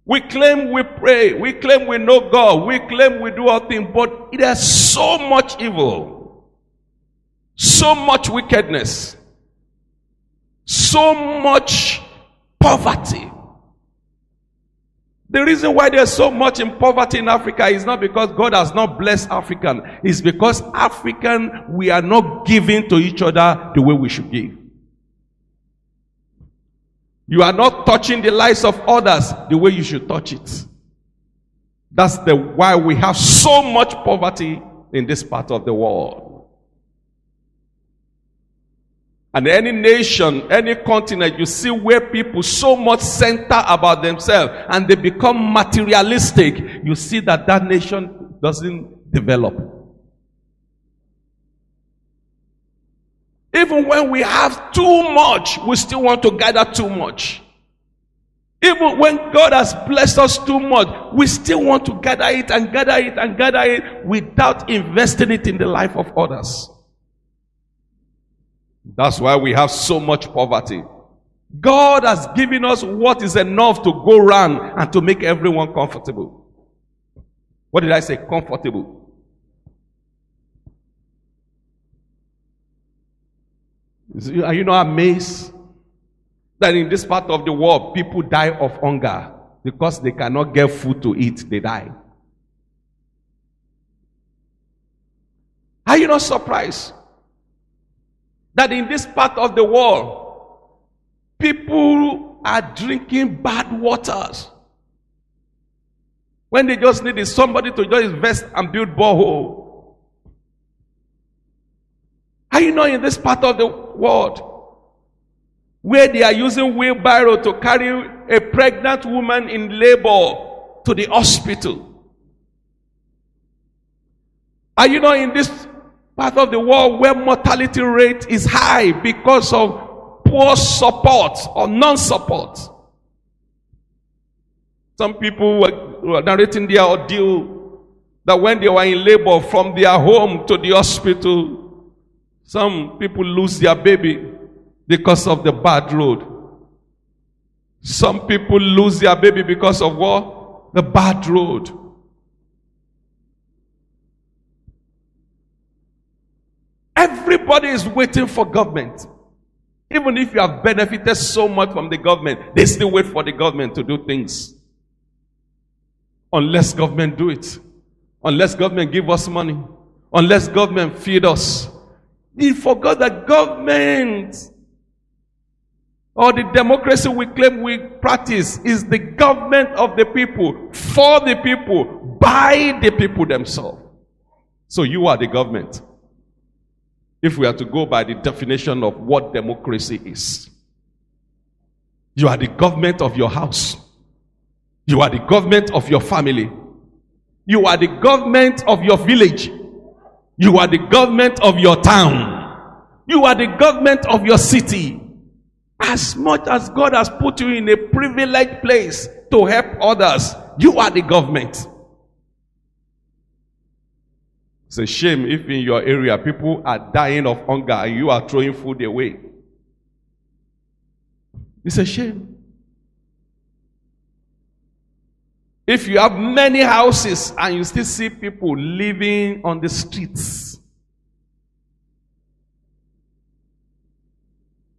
We claim we pray. We claim we know God. We claim we do all things. But there's so much evil. So much wickedness. So much poverty. The reason why there's so much in poverty in Africa is not because God has not blessed African. It's because African, we are not giving to each other the way we should give. You are not touching the lives of others the way you should touch it. That's why we have so much poverty in this part of the world. And any nation, any continent, you see where people so much center about themselves and they become materialistic, you see that that nation doesn't develop. Even when we have too much, we still want to gather too much. Even when God has blessed us too much, we still want to gather it and gather it and gather it without investing it in the life of others. That's why we have so much poverty. God has given us what is enough to go around and to make everyone comfortable. What did I say? Comfortable. Are you not amazed that in this part of the world, people die of hunger because they cannot get food to eat? They die. Are you not surprised that in this part of the world, people are drinking bad waters when they just need somebody to just invest and build borehole? Are you not in this part of the world where they are using wheelbarrow to carry a pregnant woman in labor to the hospital? Are you not in this part of the world where mortality rate is high because of poor support or non-support? Some people were narrating their ordeal that when they were in labor from their home to the hospital, some people lose their baby because of the bad road. Some people lose their baby because of what? The bad road. Everybody is waiting for government. Even if you have benefited so much from the government, they still wait for the government to do things. Unless government do it. Unless government give us money. Unless government feed us. He forgot that government or the democracy we claim we practice is the government of the people, for the people, by the people themselves. So you are the government. If we are to go by the definition of what democracy is. You are the government of your house. You are the government of your family. You are the government of your village. You are the government of your town. You are the government of your city. As much as God has put you in a privileged place to help others, you are the government. It's a shame if in your area people are dying of hunger and you are throwing food away. It's a shame. If you have many houses and you still see people living on the streets.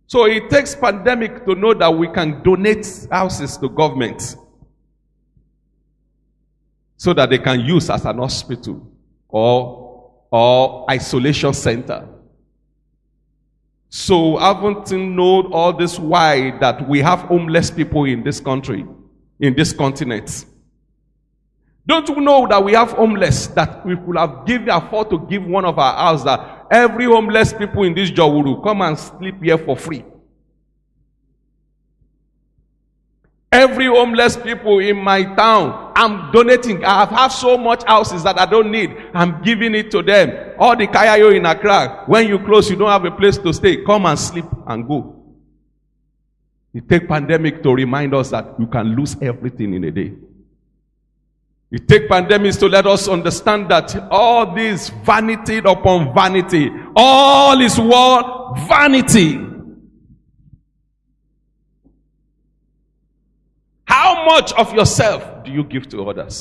So it takes pandemic to know that we can donate houses to government so that they can use as an hospital or isolation center. So haven't you known all this why that we have homeless people in this country, in this continent? Don't you know that we have homeless that we could have afford to give one of our houses that every homeless people in this Jawuru come and sleep here for free? Every homeless people in my town, I'm donating. I have so much houses that I don't need. I'm giving it to them. All the Kayayo in Accra, when you close, you don't have a place to stay. Come and sleep and go. It takes pandemic to remind us that you can lose everything in a day. It takes pandemics to let us understand that all this vanity upon vanity, all is what? Vanity. How how much of yourself do you give to others?